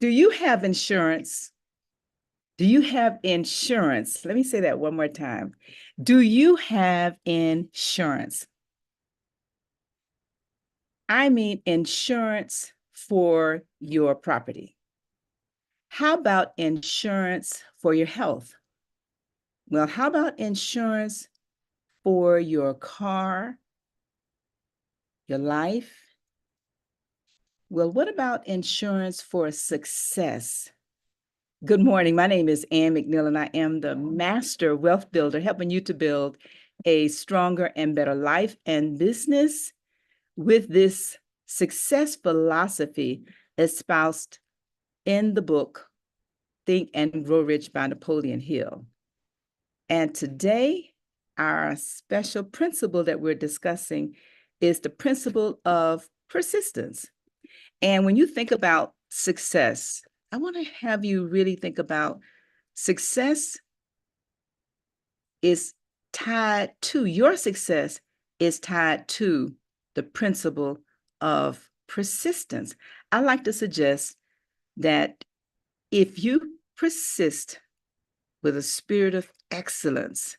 Do you have insurance? Do you have insurance? Let me say that one more time. Do you have insurance? I mean insurance for your property. How about insurance for your health? Well, how about insurance for your car, your life? Well, what about insurance for success? Good morning. My name is Ann McNeil, and I am the Master Wealth Builder, helping you to build a stronger and better life and business with this success philosophy espoused in the book, Think and Grow Rich by Napoleon Hill. And today, our special principle that we're discussing is the principle of persistence. And when you think about success, I want to have you really think about success is tied to your success is tied to the principle of persistence. I like to suggest that if you persist with a spirit of excellence,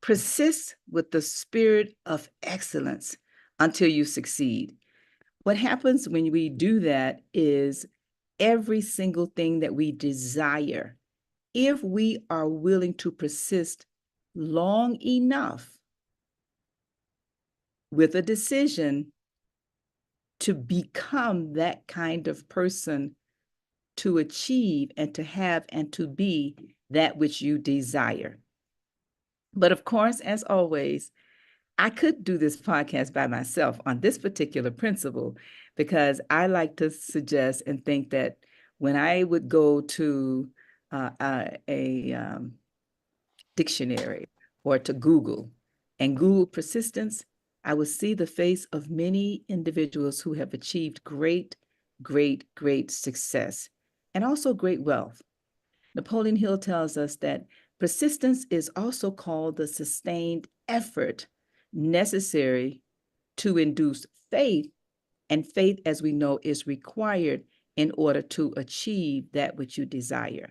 persist with the spirit of excellence until you succeed. What happens when we do that is every single thing that we desire, if we are willing to persist long enough with a decision to become that kind of person, to achieve and to have and to be that which you desire. But of course, as always, I could do this podcast by myself on this particular principle, because I like to suggest and think that when I would go to a dictionary or to Google and Google persistence, I would see the face of many individuals who have achieved great, great, great success and also great wealth. Napoleon Hill tells us that persistence is also called the sustained effort necessary to induce faith, and faith, as we know, is required in order to achieve that which you desire.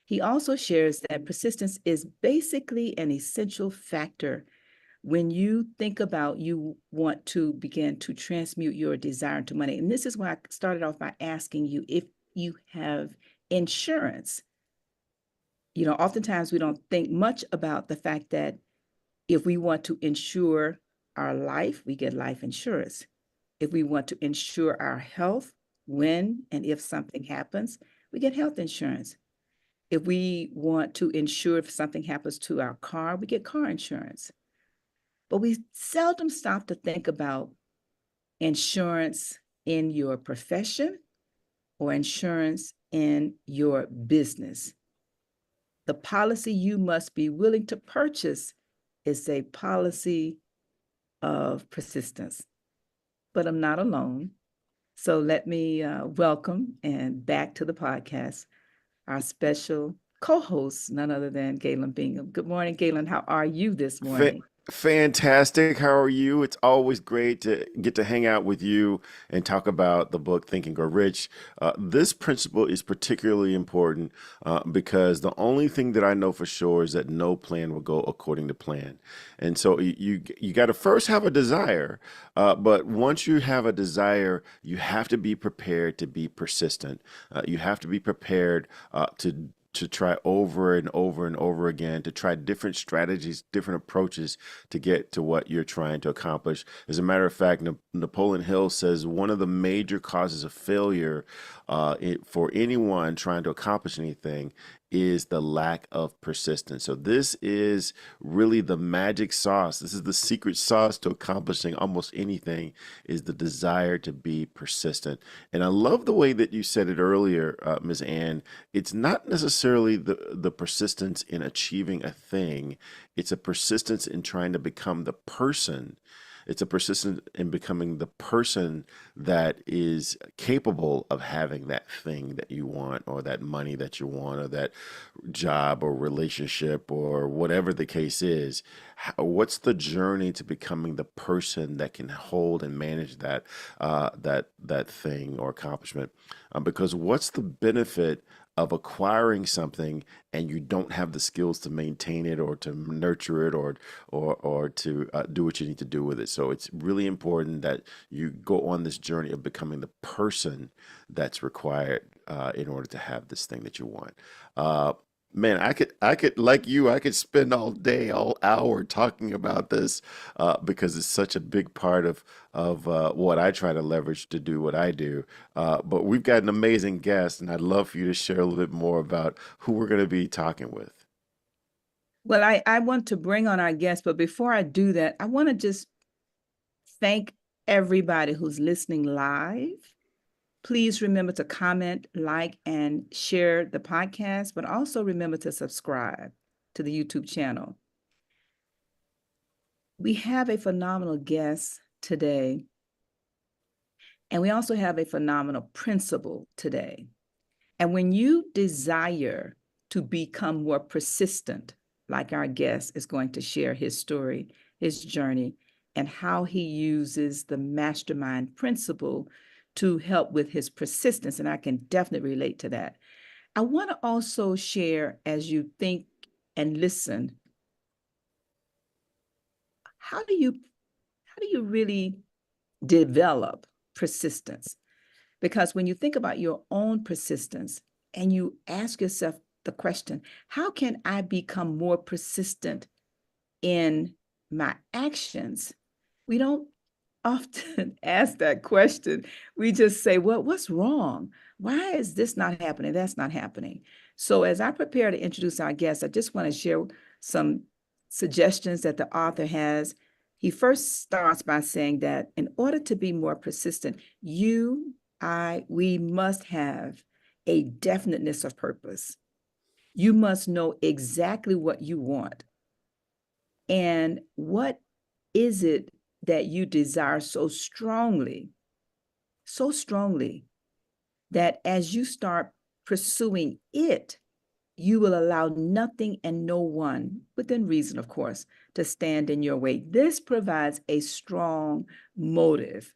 He also shares that persistence is basically an essential factor when you think about you want to begin to transmute your desire into money. And this is why I started off by asking you if you have insurance. You know, oftentimes we don't think much about the fact that if we want to insure our life, we get life insurance. If we want to insure our health, when and if something happens, we get health insurance. If we want to insure if something happens to our car, we get car insurance. But we seldom stop to think about insurance in your profession or insurance in your business. The policy you must be willing to purchase is a policy of persistence. But I'm not alone. So let me welcome and back to the podcast our special co-host, none other than Galen Bingham. Good morning, Galen. How are you this Fa- morning? Fantastic. How are you? It's always great to get to hang out with you and talk about the book Think and Grow Rich. This principle is particularly important because the only thing that I know for sure is that no plan will go according to plan. And so you got to first have a desire, but once you have a desire, you have to be prepared to be persistent. You have to be prepared to try over and over and over again, to try different strategies, different approaches to get to what you're trying to accomplish. As a matter of fact, Napoleon Hill says one of the major causes of failure for anyone trying to accomplish anything is the lack of persistence. So this is really the magic sauce. This is the secret sauce to accomplishing almost anything, is the desire to be persistent. And I love the way that you said it earlier, Ms. Ann. It's not necessarily the persistence in achieving a thing. It's a persistence in trying to become the person It's a persistence in becoming the person that is capable of having that thing that you want, or that money that you want, or that job or relationship, or whatever the case is. What's the journey to becoming the person that can hold and manage that thing or accomplishment? Because what's the benefit of acquiring something and you don't have the skills to maintain it, or to nurture it, or to do what you need to do with it? So it's really important that you go on this journey of becoming the person that's required in order to have this thing that you want. Uh, Man, I could, like you, I could spend all day, all hour talking about this, because it's such a big part of what I try to leverage to do what I do. But we've got an amazing guest, and I'd love for you to share a little bit more about who we're going to be talking with. Well, I want to bring on our guest, but before I do that, I want to just thank everybody who's listening live. Please remember to comment, like, and share the podcast, but also remember to subscribe to the YouTube channel. We have a phenomenal guest today, and we also have a phenomenal principal today. And when you desire to become more persistent, like our guest is going to share his story, his journey, and how he uses the mastermind principle to help with his persistence, and I can definitely relate to that. I want to also share, as you think and listen, how do you really develop persistence? Because when you think about your own persistence and you ask yourself the question, how can I become more persistent in my actions? We don't often ask that question. We just say, well, what's wrong? Why is this not happening? That's not happening. So as I prepare to introduce our guest, I just want to share some suggestions that the author has. He first starts by saying that in order to be more persistent, we must have a definiteness of purpose. You must know exactly what you want. And what is it that you desire so strongly that as you start pursuing it, you will allow nothing and no one, within reason, of course, to stand in your way. This provides a strong motive.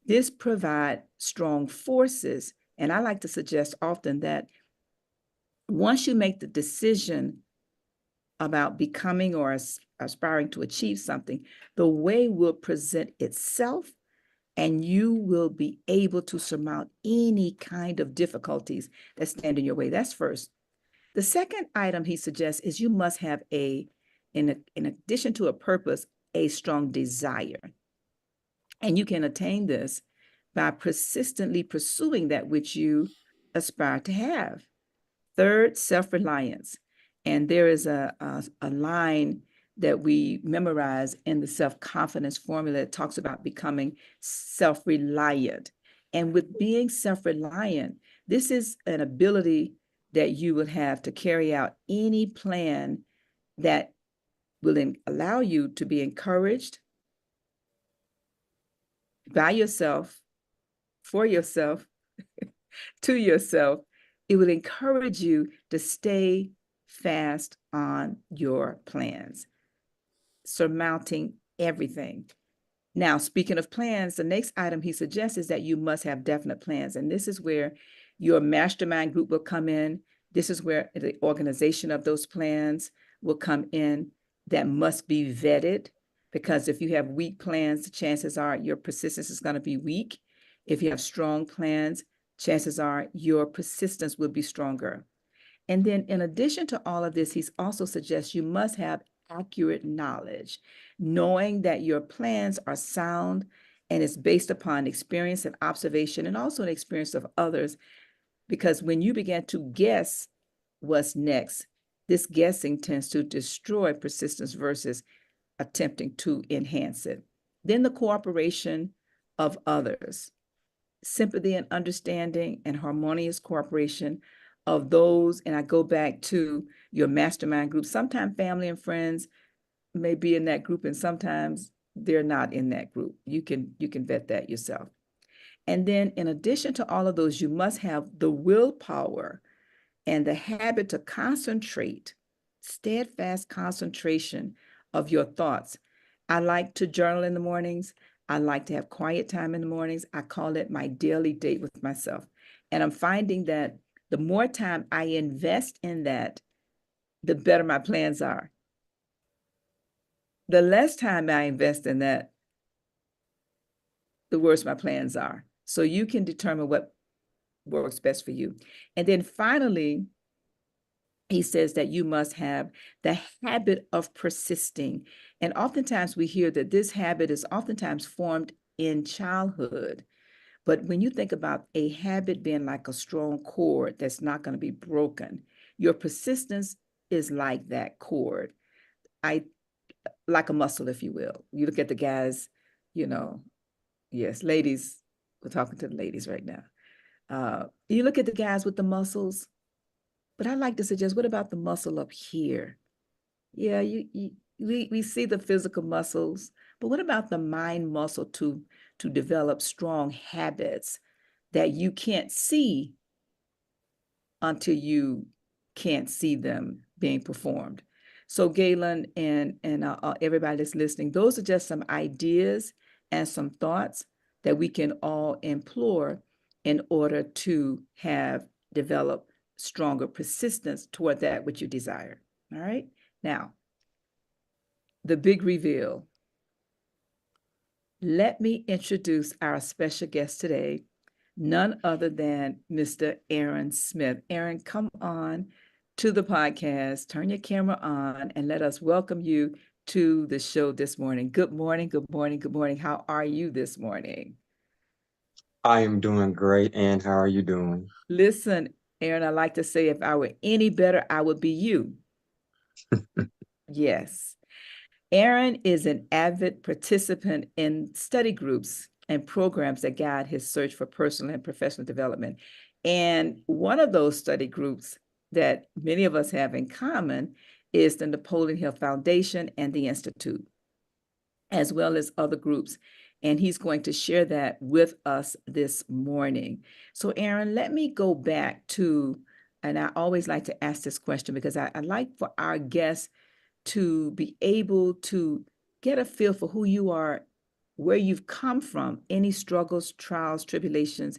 This provides strong forces. And I like to suggest often that once you make the decision about becoming or aspiring to achieve something, the way will present itself, and you will be able to surmount any kind of difficulties that stand in your way. That's first. The second item he suggests is you must have in addition to a purpose, a strong desire. And you can attain this by persistently pursuing that which you aspire to have. Third, self-reliance. And there is a line that we memorize in the self-confidence formula that talks about becoming self-reliant. And with being self-reliant, this is an ability that you will have to carry out any plan that will allow you to be encouraged by yourself, for yourself, to yourself. It will encourage you to stay fast on your plans, surmounting everything. Now, speaking of plans, the next item he suggests is that you must have definite plans. And this is where your mastermind group will come in. This is where the organization of those plans will come in, that must be vetted. Because if you have weak plans, the chances are your persistence is going to be weak. If you have strong plans, chances are your persistence will be stronger. And then in addition to all of this, he's also suggests you must have accurate knowledge, knowing that your plans are sound and it's based upon experience and observation, and also an experience of others. Because when you begin to guess what's next, this guessing tends to destroy persistence versus attempting to enhance it. Then the cooperation of others, sympathy and understanding and harmonious cooperation of those. And I go back to your mastermind group. Sometimes family and friends may be in that group, and sometimes they're not in that group. You can vet that yourself. And then in addition to all of those, you must have the willpower and the habit to concentrate, steadfast concentration of your thoughts. I like to journal in the mornings. I like to have quiet time in the mornings. I call it my daily date with myself. And I'm finding that the more time I invest in that, the better my plans are. The less time I invest in that, the worse my plans are. So you can determine what works best for you. And then finally, he says that you must have the habit of persisting. And oftentimes we hear that this habit is oftentimes formed in childhood. But when you think about a habit being like a strong cord that's not going to be broken, your persistence is like that cord. I like a muscle, if you will. You look at the guys, you know, yes, ladies, we're talking to the ladies right now. You look at the guys with the muscles, but I like to suggest, what about the muscle up here? Yeah, we see the physical muscles, but what about the mind muscle to develop strong habits that you can't see until you can't see them being performed? So Galen and everybody that's listening, those are just some ideas and some thoughts that we can all implore in order to have develop stronger persistence toward that which you desire. All right. Now, the big reveal. Let me introduce our special guest today, none other than Mr. Aaron Smith. Aaron, come on to the podcast, turn your camera on, and let us welcome you to the show this morning. Good morning, good morning, good morning. How are you this morning? I am doing great. And how are you doing? Listen, Aaron, I like to say if I were any better, I would be you. Yes. Aaron is an avid participant in study groups and programs that guide his search for personal and professional development. And one of those study groups that many of us have in common is the Napoleon Hill Foundation and the Institute, as well as other groups. And he's going to share that with us this morning. So, Aaron, let me go back to, and I always like to ask this question because I like for our guests to be able to get a feel for who you are, where you've come from, any struggles, trials, tribulations,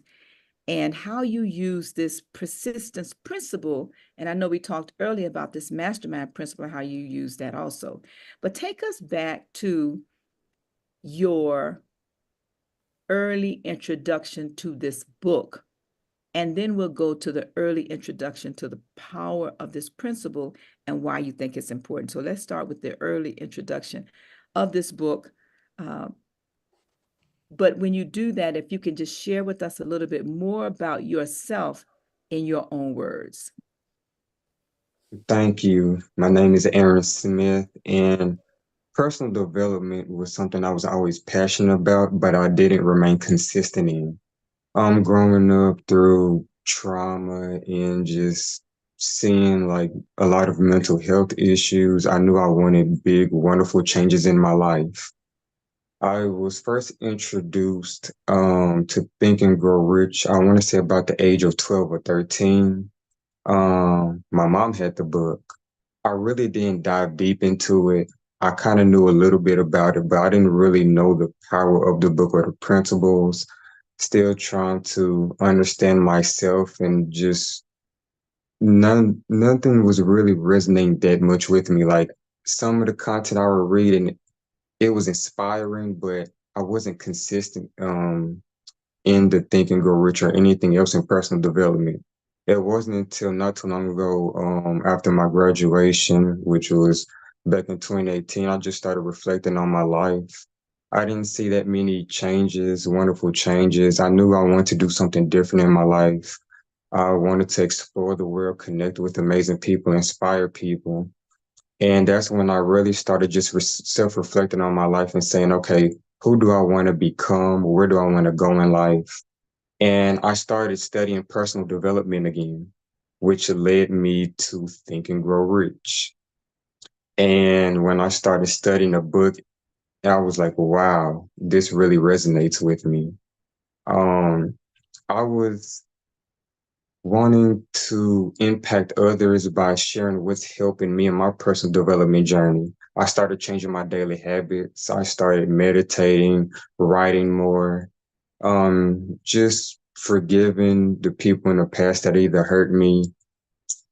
and how you use this persistence principle. And I know we talked earlier about this mastermind principle, how you use that also. But take us back to your early introduction to this book. And then we'll go to the early introduction to the power of this principle and why you think it's important. So let's start with the early introduction of this book. But when you do that, if you can just share with us a little bit more about yourself in your own words. Thank you. My name is Aaron Smith, and personal development was something I was always passionate about, but I didn't remain consistent in. Growing up through trauma and just seeing like a lot of mental health issues, I knew I wanted big, wonderful changes in my life. I was first introduced to Think and Grow Rich, I want to say about the age of 12 or 13. My mom had the book. I really didn't dive deep into it. I kind of knew a little bit about it, but I didn't really know the power of the book or the principles. Still trying to understand myself and just nothing was really resonating that much with me. Like some of the content I was reading, it was inspiring, but I wasn't consistent. In the Think and Grow Rich or anything else in personal development. It wasn't until not too long ago, after my graduation, which was back in 2018, I just started reflecting on my life. I didn't see that many changes, wonderful changes. I knew I wanted to do something different in my life. I wanted to explore the world, connect with amazing people, inspire people. And that's when I really started just self-reflecting on my life and saying, okay, who do I want to become? Where do I want to go in life? And I started studying personal development again, which led me to Think and Grow Rich. And when I started studying the book, And I was like, wow, this really resonates with me. Um, I was wanting to impact others by sharing what's helping me in my personal development journey. I started changing my daily habits. I started meditating, writing more, just forgiving the people in the past that either hurt me.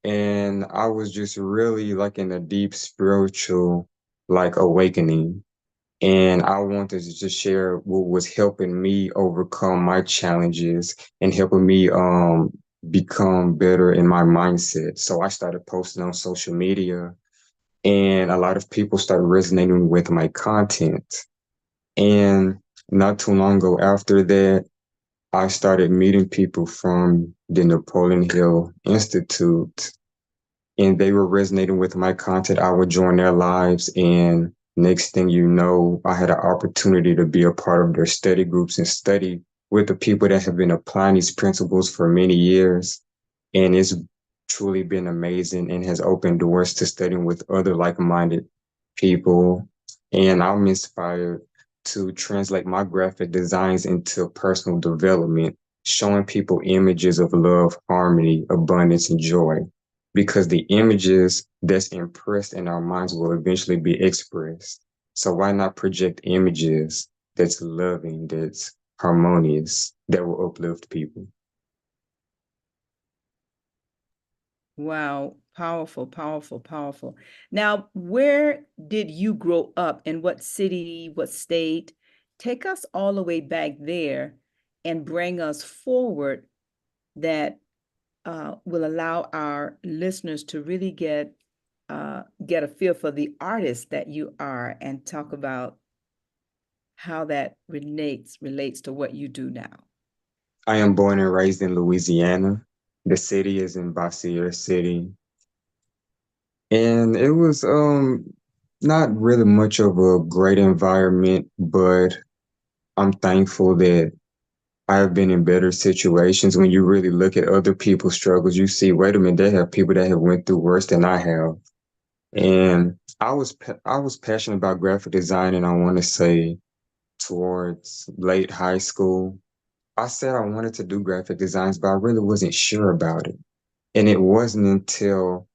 And I was just really like in a deep spiritual like awakening. And I wanted to just share what was helping me overcome my challenges and helping me become better in my mindset. So I started posting on social media, and a lot of people started resonating with my content. And not too long ago after that, I started meeting people from the Napoleon Hill Institute, and they were resonating with my content. I would join their lives, and next thing you know, I had an opportunity to be a part of their study groups and study with the people that have been applying these principles for many years. And it's truly been amazing and has opened doors to studying with other like-minded people. And I'm inspired to translate my graphic designs into personal development, showing people images of love, harmony, abundance, and joy, because the images that's impressed in our minds will eventually be expressed. So why not project images that's loving, that's harmonious, that will uplift people? Wow, powerful, powerful, powerful. Now, where did you grow up? In what city, what state? Take us all the way back there and bring us forward that will allow our listeners to really get a feel for the artist that you are and talk about how that relates to what you do now. I am born and raised in Louisiana. The city is in Bossier City. And it was not really much of a great environment, but I'm thankful that I have been in better situations. When you really look at other people's struggles, you see, wait a minute, they have people that have went through worse than I have. And I was passionate about graphic design, and I want to say towards late high school. I said I wanted to do graphic designs, but I really wasn't sure about it. And it wasn't until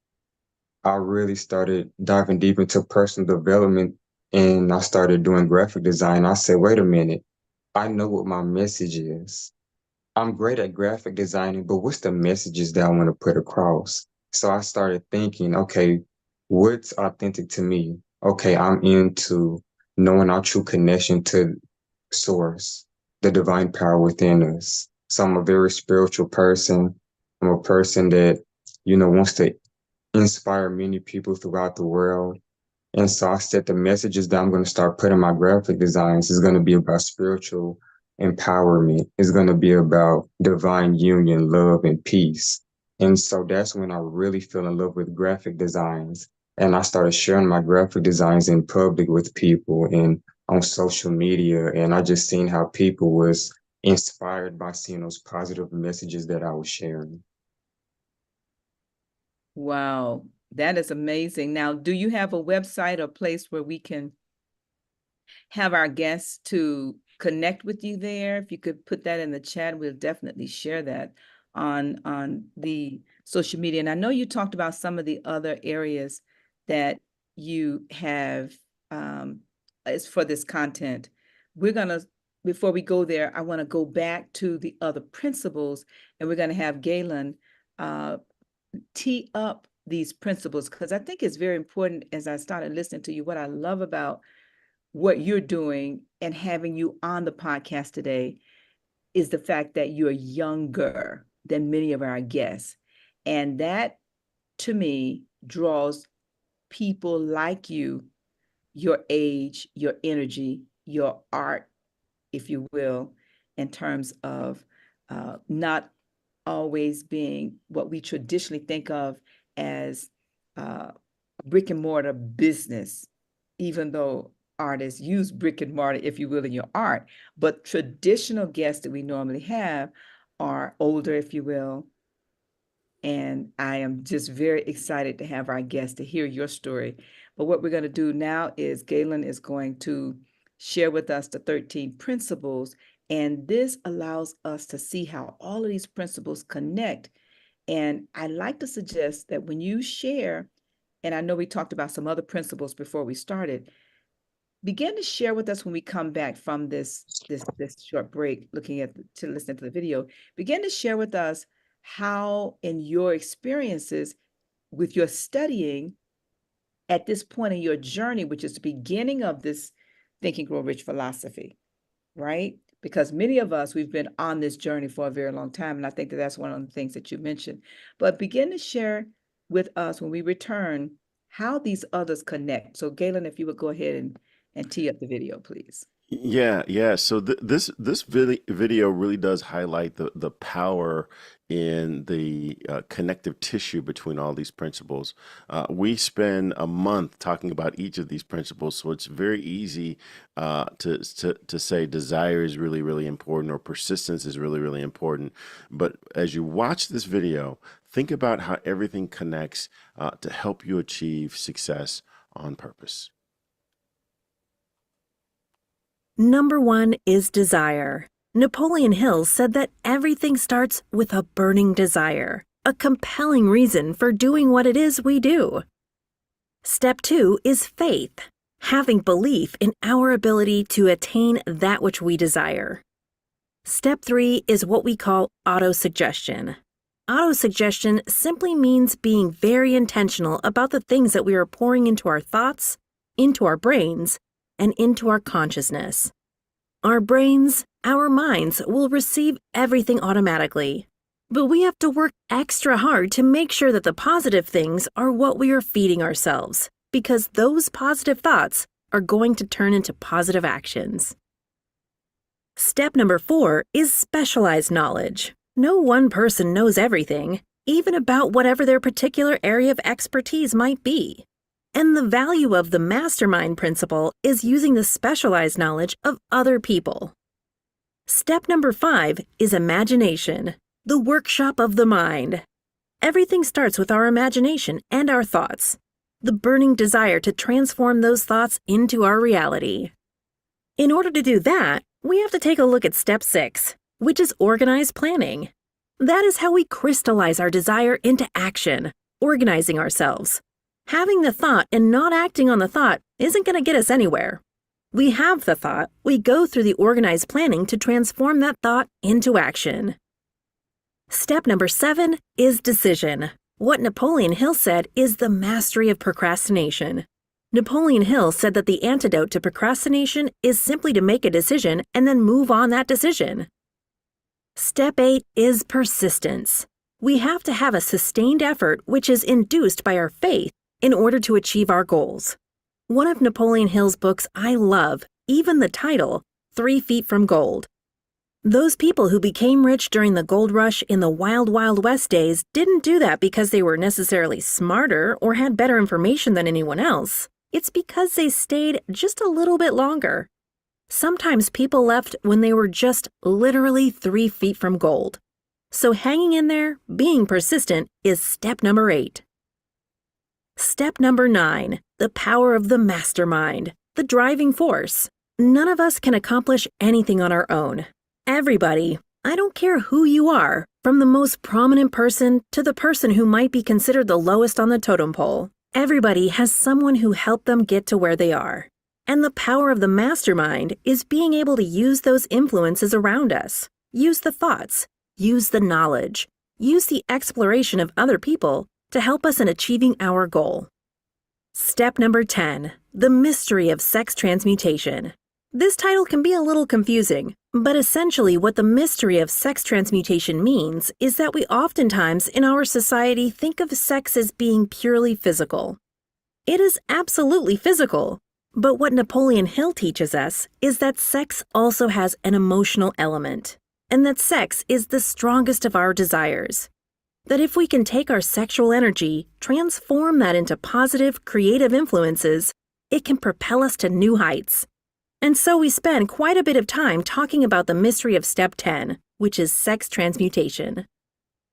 I really started diving deep into personal development and I started doing graphic design. I said, wait a minute, I know what my message is. I'm great at graphic designing, but what's the messages that I want to put across? So I started thinking, okay, what's authentic to me? Okay, I'm into knowing our true connection to source, the divine power within us. So I'm a very spiritual person. I'm a person that, wants to inspire many people throughout the world. And so I said the messages that I'm going to start putting in my graphic designs is going to be about spiritual empowerment. It's going to be about divine union, love, and peace. And so that's when I really fell in love with graphic designs. And I started sharing my graphic designs in public with people and on social media. And I just seen how people was inspired by seeing those positive messages that I was sharing. Wow, that is amazing. Now, do you have a website or place where we can have our guests to connect with you there? If you could put that in the chat, we'll definitely share that on the social media. And I know you talked about some of the other areas that you have as for this content. We're gonna Before we go there, I want to go back to the other principles, and we're gonna have Galen uh, tee up these principles because I think it's very important. As I started listening to you, what I love about what you're doing and having you on the podcast today is the fact that you're younger than many of our guests. And that to me draws people like you, your age, your energy, your art, if you will, in terms of not always being what we traditionally think of as uh, brick and mortar business, even though artists use brick and mortar, if you will, in your art. But traditional guests that we normally have are older, if you will. And I am just very excited to have our guests to hear your story. But what we're going to do now is Galen is going to share with us the 13 principles. And this allows us to see how all of these principles connect. And I like to suggest that when you share, and I know we talked about some other principles before we started, begin to share with us when we come back from this short break, listening to the video. Begin to share with us how, in your experiences with your studying at this point in your journey, which is the beginning of this Think and Grow Rich philosophy, right? Because many of us, we've been on this journey for a very long time. And I think that that's one of the things that you mentioned. But begin to share with us when we return how these others connect. So Galen, if you would go ahead and tee up the video, please. Yeah, yeah. So this video really does highlight the power in the connective tissue between all these principles. We spend a month talking about each of these principles, so it's very easy to say desire is really, really important or persistence is really, really important. But as you watch this video, think about how everything connects to help you achieve success on purpose. Number 1 is desire. Napoleon Hill said that everything starts with a burning desire, a compelling reason for doing what it is we do. Step 2 is faith, having belief in our ability to attain that which we desire. Step 3 is what we call autosuggestion. Autosuggestion simply means being very intentional about the things that we are pouring into our thoughts, into our brains, and into our consciousness. Our brains, our minds will receive everything automatically, but we have to work extra hard to make sure that the positive things are what we are feeding ourselves, because those positive thoughts are going to turn into positive actions. Step number 4 is specialized knowledge. No one person knows everything, even about whatever their particular area of expertise might be. And the value of the Mastermind principle is using the specialized knowledge of other people. Step number 5 is imagination, the workshop of the mind. Everything starts with our imagination and our thoughts, the burning desire to transform those thoughts into our reality. In order to do that, we have to take a look at step 6, which is organized planning. That is how we crystallize our desire into action, organizing ourselves. Having the thought and not acting on the thought isn't going to get us anywhere. We have the thought, we go through the organized planning to transform that thought into action. Step number 7 is decision. What Napoleon Hill said is the mastery of procrastination. Napoleon Hill said that the antidote to procrastination is simply to make a decision and then move on that decision. Step 8 is persistence. We have to have a sustained effort which is induced by our faith in order to achieve our goals. One of Napoleon Hill's books I love, even the title, 3 Feet from Gold. Those people who became rich during the gold rush in the wild, wild west days didn't do that because they were necessarily smarter or had better information than anyone else. It's because they stayed just a little bit longer. Sometimes people left when they were just literally 3 feet from gold. So hanging in there, being persistent, is step number 8. Step number 9, the power of the mastermind, the driving force. None of us can accomplish anything on our own. Everybody, I don't care who you are, from the most prominent person to the person who might be considered the lowest on the totem pole, everybody has someone who helped them get to where they are. And the power of the mastermind is being able to use those influences around us, use the thoughts, use the knowledge, use the exploration of other people to help us in achieving our goal. Step number 10, the mystery of sex transmutation. This title can be a little confusing, but essentially what the mystery of sex transmutation means is that we oftentimes in our society think of sex as being purely physical. It is absolutely physical, but what Napoleon Hill teaches us is that sex also has an emotional element, and that sex is the strongest of our desires. That if we can take our sexual energy, transform that into positive, creative influences, it can propel us to new heights. And so we spend quite a bit of time talking about the mystery of step 10, which is sex transmutation.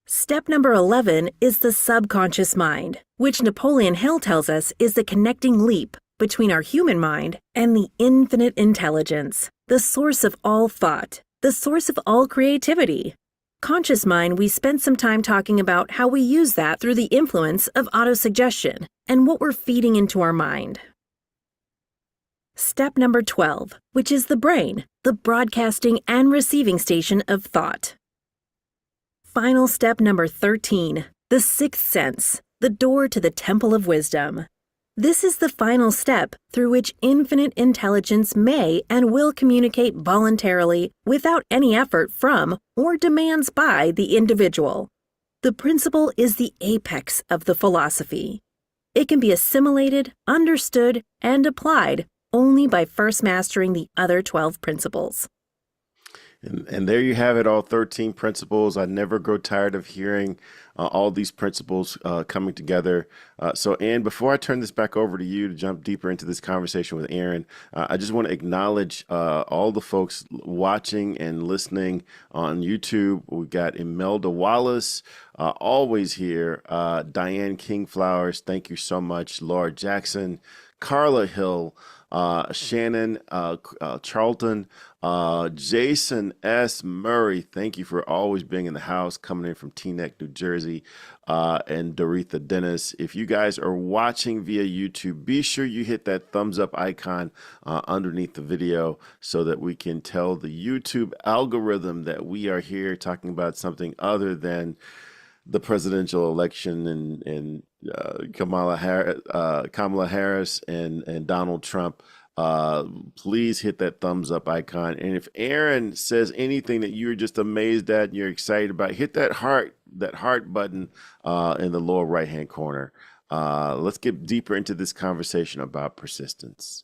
Step number 11 is the subconscious mind, which Napoleon Hill tells us is the connecting leap between our human mind and the infinite intelligence, the source of all thought, the source of all creativity. Conscious mind, we spent some time talking about how we use that through the influence of autosuggestion and what we're feeding into our mind. Step number 12, which is the brain, the broadcasting and receiving station of thought. Final step number 13, the sixth sense, the door to the temple of wisdom. This is the final step through which infinite intelligence may and will communicate voluntarily without any effort from or demands by the individual. The principle is the apex of the philosophy. It can be assimilated, understood, and applied only by first mastering the other 12 principles. And there you have it, all 13 principles. I never grow tired of hearing all these principles coming together. So, Ann, before I turn this back over to you to jump deeper into this conversation with Aaron, I just want to acknowledge all the folks watching and listening on YouTube. We've got Imelda Wallace, always here. Diane Kingflowers, thank you so much. Laura Jackson, Carla Hill, Shannon Charlton, Jason S. Murray, thank you for always being in the house, coming in from Teaneck, New Jersey, and Doretha Dennis. If you guys are watching via YouTube, be sure you hit that thumbs up icon underneath the video so that we can tell the YouTube algorithm that we are here talking about something other than the presidential election and Kamala Harris and Donald Trump. Please hit that thumbs up icon. And if Aaron says anything that you're just amazed at and you're excited about, hit that heart button in the lower right hand corner. Let's get deeper into this conversation about persistence.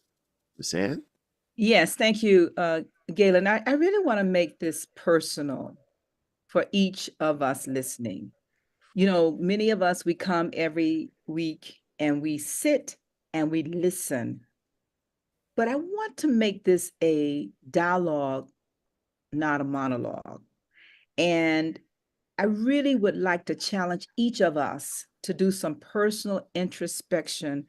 Ms. Ann? Yes, thank you, Galen. I really want to make this personal for each of us listening. You know, many of us, we come every week and we sit and we listen. But I want to make this a dialogue, not a monologue. And I really would like to challenge each of us to do some personal introspection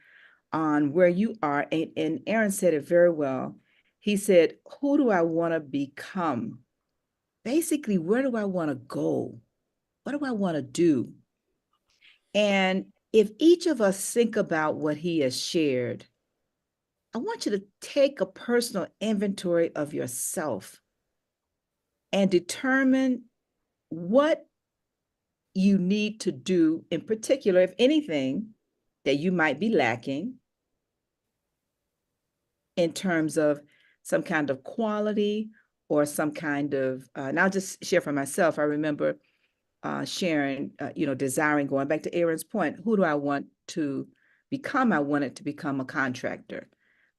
on where you are. And Aaron said it very well. He said, who do I want to become? Basically, where do I want to go? What do I want to do? And if each of us think about what he has shared, I want you to take a personal inventory of yourself and determine what you need to do in particular, if anything, that you might be lacking in terms of some kind of quality or some kind of, and I'll just share for myself. I remember sharing, desiring, going back to Aaron's point, who do I want to become? I wanted to become a contractor.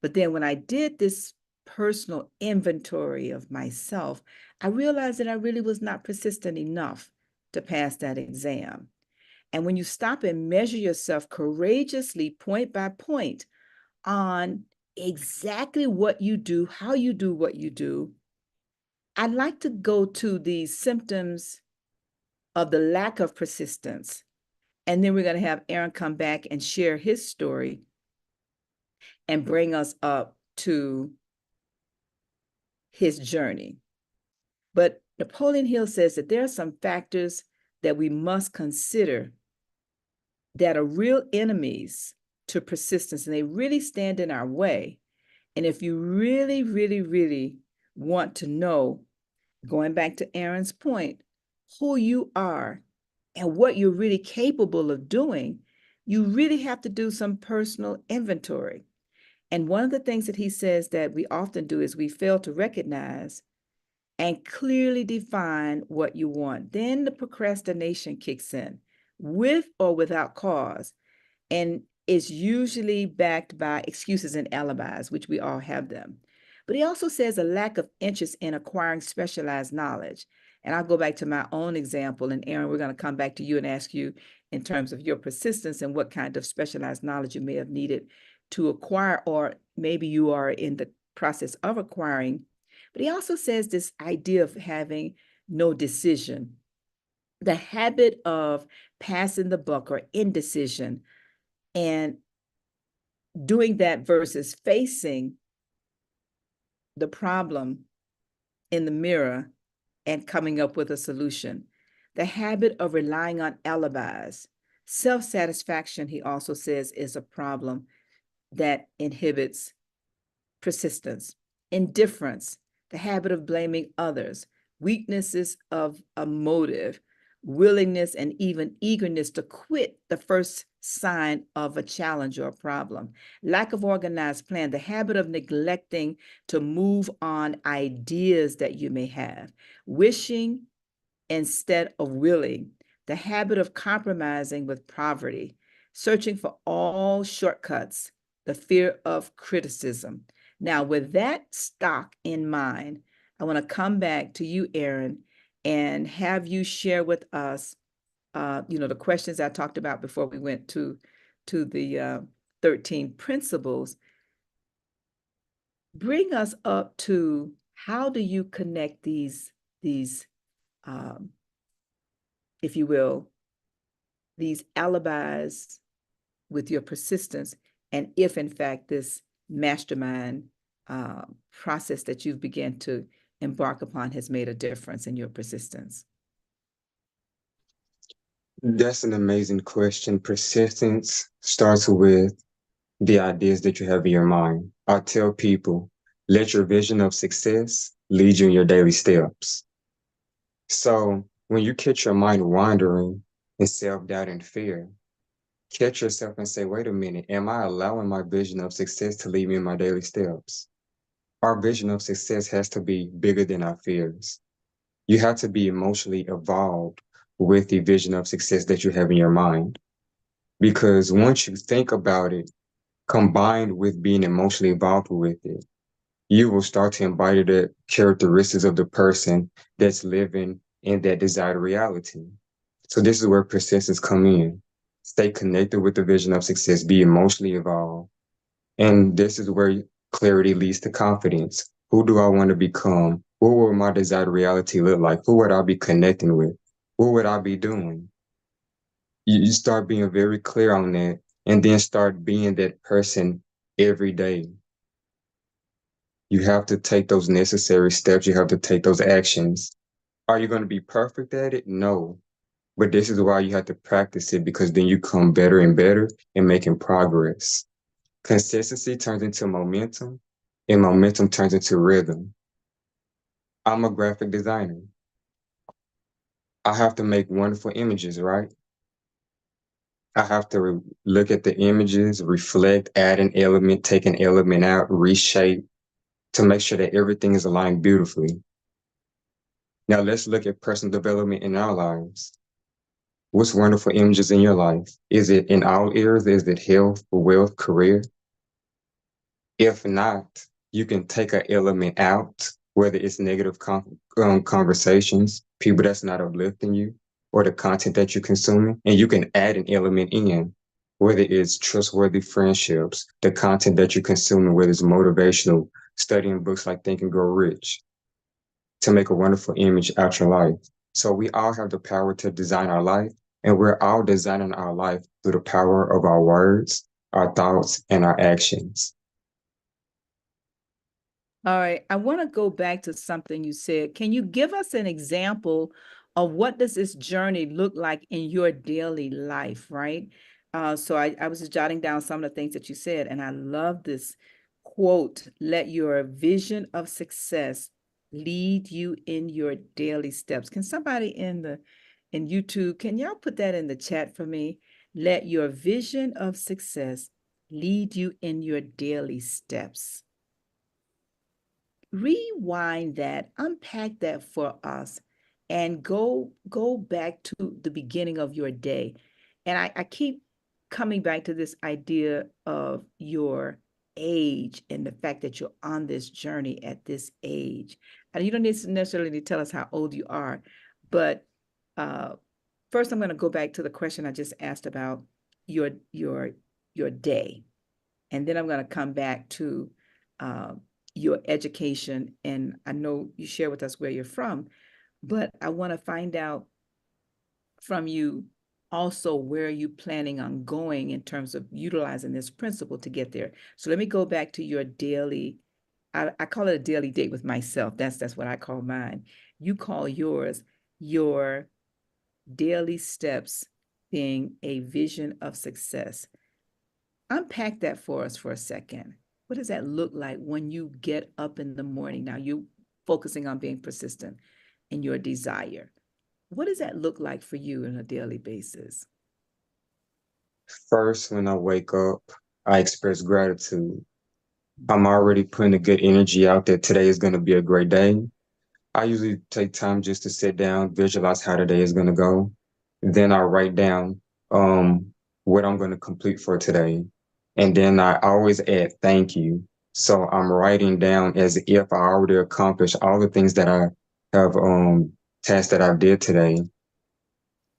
But then when I did this personal inventory of myself, I realized that I really was not persistent enough to pass that exam. And when you stop and measure yourself courageously, point by point, on exactly what you do, how you do what you do, I'd like to go to the symptoms of the lack of persistence. And then we're going to have Aaron come back and share his story and bring us up to his journey. But Napoleon Hill says that there are some factors that we must consider that are real enemies to persistence, and they really stand in our way. And if you really, really, really want to know, going back to Aaron's point, who you are and what you're really capable of doing, you really have to do some personal inventory. And one of the things that he says that we often do is we fail to recognize and clearly define what you want. Then the procrastination kicks in, with or without cause, and is usually backed by excuses and alibis, which we all have them. But he also says a lack of interest in acquiring specialized knowledge. And I'll go back to my own example. And Aaron, we're going to come back to you and ask you in terms of your persistence and what kind of specialized knowledge you may have needed to acquire, or maybe you are in the process of acquiring. But he also says this idea of having no decision, the habit of passing the buck or indecision. And doing that versus facing the problem in the mirror and coming up with a solution. The habit of relying on alibis. Self-satisfaction, he also says, is a problem that inhibits persistence. Indifference, the habit of blaming others. Weaknesses of a motive, willingness, and even eagerness to quit the first sign of a challenge or a problem. Lack of organized plan, the habit of neglecting to move on ideas that you may have. Wishing instead of willing, the habit of compromising with poverty, searching for all shortcuts, the fear of criticism. Now, with that stock in mind, I want to come back to you, Aaron, and have you share with us, the questions I talked about before we went to the 13 principles. Bring us up to how do you connect these if you will, these alibis with your persistence, and if in fact this mastermind process that you've begun to embark upon has made a difference in your persistence. That's an amazing question. Persistence starts with the ideas that you have in your mind. I tell people, let your vision of success lead you in your daily steps. So when you catch your mind wandering in self-doubt and fear, catch yourself and say, wait a minute, am I allowing my vision of success to lead me in my daily steps? Our vision of success has to be bigger than our fears. You have to be emotionally evolved with the vision of success that you have in your mind. Because once you think about it, combined with being emotionally involved with it, you will start to embody the characteristics of the person that's living in that desired reality. So this is where persistence come in. Stay connected with the vision of success, be emotionally involved. And this is where clarity leads to confidence. Who do I want to become? What will my desired reality look like? Who would I be connecting with? What would I be doing? You start being very clear on that, and then start being that person every day. You have to take those necessary steps. You have to take those actions. Are you going to be perfect at it? No. But this is why you have to practice it, because then you come better and better and making progress. Consistency turns into momentum, and momentum turns into rhythm. I'm a graphic designer. I have to make wonderful images, right? I have to look at the images, reflect, add an element, take an element out, reshape to make sure that everything is aligned beautifully. Now let's look at personal development in our lives. What's wonderful images in your life? Is it in all areas? Is it health, wealth, career? If not, you can take an element out, whether it's negative conversations, people that's not uplifting you, or the content that you're consuming, and you can add an element in, whether it's trustworthy friendships, the content that you're consuming, whether it's motivational, studying books like Think and Grow Rich, to make a wonderful image out your life. So we all have the power to design our life, and we're all designing our life through the power of our words, our thoughts, and our actions. All right, I want to go back to something you said. Can you give us an example of what does this journey look like in your daily life, right? So I was just jotting down some of the things that you said, and I love this quote, let your vision of success lead you in your daily steps. Can somebody in YouTube, can y'all put that in the chat for me? Let your vision of success lead you in your daily steps. Rewind that, unpack that for us, and go back to the beginning of your day. And I keep coming back to this idea of your age and the fact that you're on this journey at this age. And you don't necessarily need to tell us how old you are, but first I'm going to go back to the question I just asked about your day. And then I'm going to come back to your education. And I know you share with us where you're from, but I want to find out from you also where are you planning on going in terms of utilizing this principle to get there. So let me go back to your daily, I call it a daily date with myself. That's what I call mine. You call yours your daily steps being a vision of success. Unpack that for us for a second. What does that look like when you get up in the morning? Now you focusing on being persistent in your desire. What does that look like for you on a daily basis? First, when I wake up, I express gratitude. I'm already putting a good energy out that today is going to be a great day. I usually take time just to sit down, visualize how the day is going to go. Then I write down what I'm going to complete for today. And then I always add thank you. So I'm writing down as if I already accomplished all the things that I have tasks that I did today.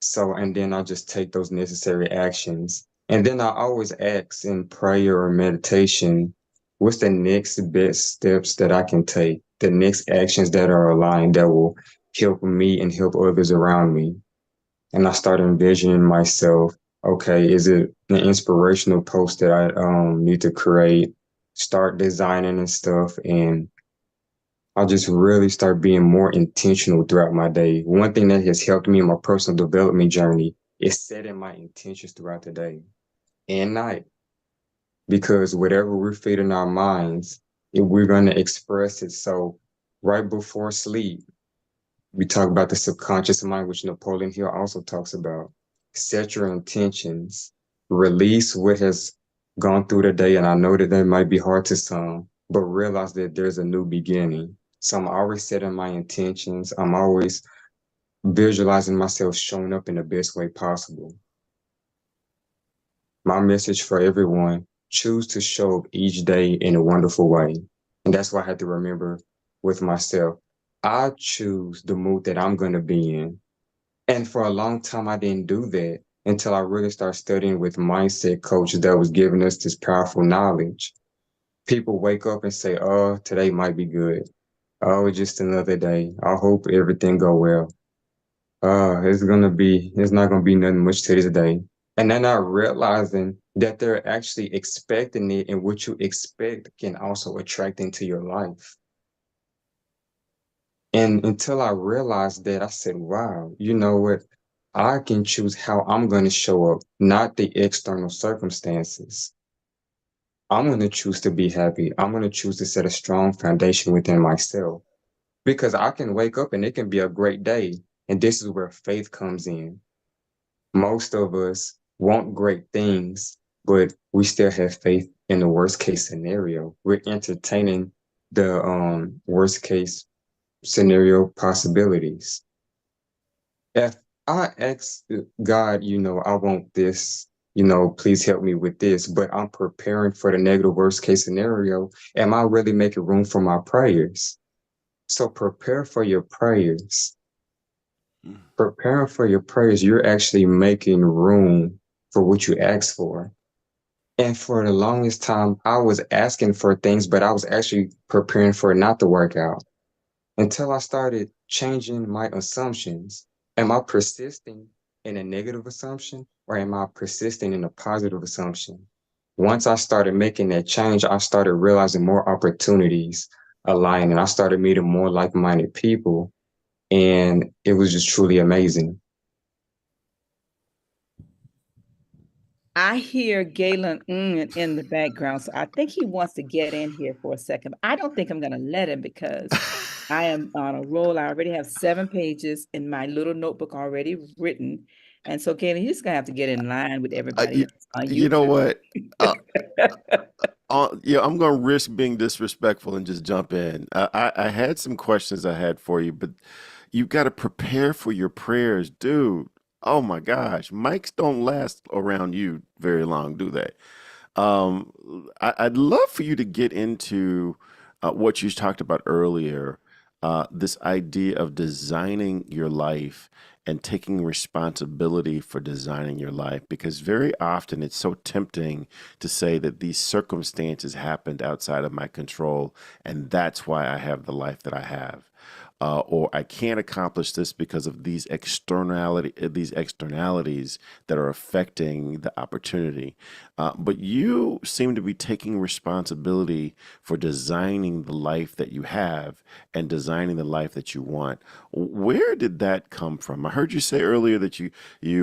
So, and then I'll just take those necessary actions. And then I always ask in prayer or meditation, what's the next best steps that I can take? The next actions that are aligned that will help me and help others around me. And I start envisioning myself, okay, is it an inspirational post that I need to create? Start designing and stuff. And I'll just really start being more intentional throughout my day. One thing that has helped me in my personal development journey is setting my intentions throughout the day and night. Because whatever we're feeding our minds, we're going to express it. So, right before sleep, we talk about the subconscious mind, which Napoleon Hill also talks about. Set your intentions, release what has gone through the day. And I know that might be hard to some, but realize that there's a new beginning. So I'm always setting my intentions. I'm always visualizing myself showing up in the best way possible. My message for everyone, choose to show up each day in a wonderful way. And that's what I had to remember with myself. I choose the mood that I'm going to be in. And for a long time, I didn't do that until I really started studying with mindset coaches that was giving us this powerful knowledge. People wake up and say, oh, today might be good. Oh, it's just another day. I hope everything go well. It's not gonna be nothing much to this day. And they're not realizing that they're actually expecting it, and what you expect can also attract into your life. And until I realized that, I said, wow, you know what? I can choose how I'm going to show up, not the external circumstances. I'm going to choose to be happy. I'm going to choose to set a strong foundation within myself because I can wake up and it can be a great day. And this is where faith comes in. Most of us want great things, but we still have faith in the worst case scenario. We're entertaining the worst case scenario possibilities. If I ask God, I want this, please help me with this, but I'm preparing for the negative worst case scenario, am I really making room for my prayers? So prepare for your prayers. Preparing for your prayers, you're actually making room for what you ask for. And for the longest time, I was asking for things, but I was actually preparing for it not to work out until I started changing my assumptions. Am I persisting in a negative assumption or am I persisting in a positive assumption? Once I started making that change, I started realizing more opportunities aligning. I started meeting more like-minded people, and it was just truly amazing. I hear Galen in the background, so I think he wants to get in here for a second. I don't think I'm going to let him because I am on a roll. I already have 7 pages in my little notebook already written. And so, Galen, you're just going to have to get in line with everybody You, else on you know YouTube. what? Yeah, I'm going to risk being disrespectful and just jump in. I had some questions I had for you, but you've got to prepare for your prayers, dude. Oh my gosh, mics don't last around you very long, do they? I'd love for you to get into what you talked about earlier, this idea of designing your life and taking responsibility for designing your life, because very often it's so tempting to say that these circumstances happened outside of my control, and that's why I have the life that I have. or I can't accomplish this because of these externalities that are affecting the opportunity. But you seem to be taking responsibility for designing the life that you have and designing the life that you want. Where did that come from? I heard you say earlier that you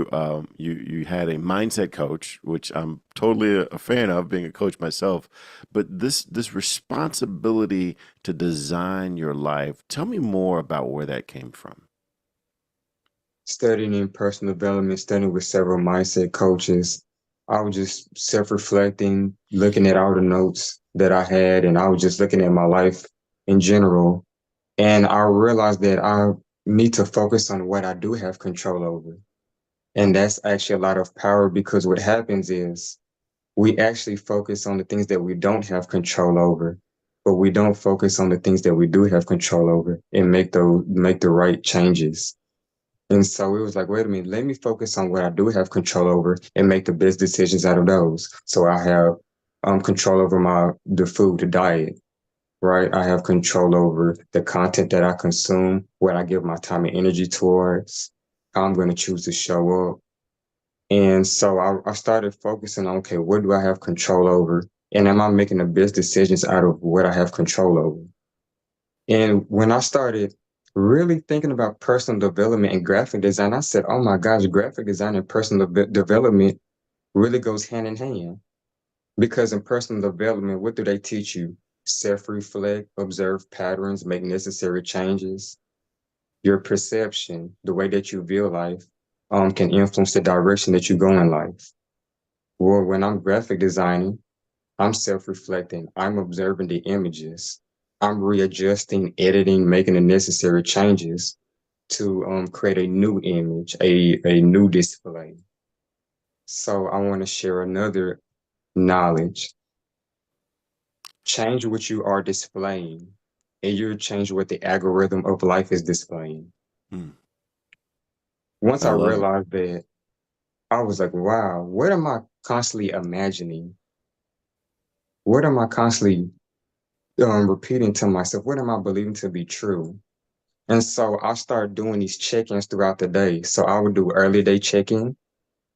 had a mindset coach, which I'm totally a fan of, being a coach myself. But this responsibility to design your life, tell me more about where that came from. Studying in personal development, studying with several mindset coaches. I was just self-reflecting, looking at all the notes that I had, and I was just looking at my life in general. And I realized that I need to focus on what I do have control over. And that's actually a lot of power, because what happens is we actually focus on the things that we don't have control over, but we don't focus on the things that we do have control over and make the right changes. And so it was like, wait a minute, let me focus on what I do have control over and make the best decisions out of those. So I have control over the food, the diet, right? I have control over the content that I consume, what I give my time and energy towards, how I'm going to choose to show up. And so I started focusing on, okay, what do I have control over? And am I making the best decisions out of what I have control over? And when I started really thinking about personal development and graphic design, I said, oh my gosh, graphic design and personal development really goes hand in hand. Because in personal development, what do they teach you? Self-reflect, observe patterns, make necessary changes. Your perception, the way that you view life, can influence the direction that you go in life. Well, when I'm graphic designing, I'm self-reflecting. I'm observing the images. I'm readjusting, editing, making the necessary changes to create a new image, a new display. So I want to share another knowledge. Change what you are displaying, and you'll change what the algorithm of life is displaying. Hmm. Once I I love it. realized that, I was like, wow, what am I constantly imagining? What am I constantly repeating to myself? What am I believing to be true? And so I started doing these check-ins throughout the day. So I would do early day check-in,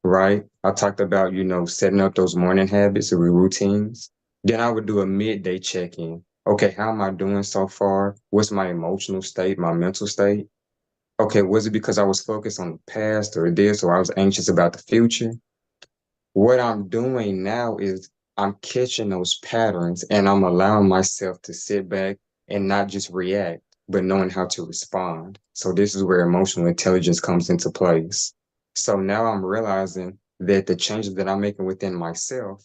right? I talked about, setting up those morning habits or routines. Then I would do a midday check-in. Okay, how am I doing so far? What's my emotional state, my mental state? Okay, was it because I was focused on the past or this, or I was anxious about the future? What I'm doing now is I'm catching those patterns and I'm allowing myself to sit back and not just react, but knowing how to respond. So this is where emotional intelligence comes into place. So now I'm realizing that the changes that I'm making within myself,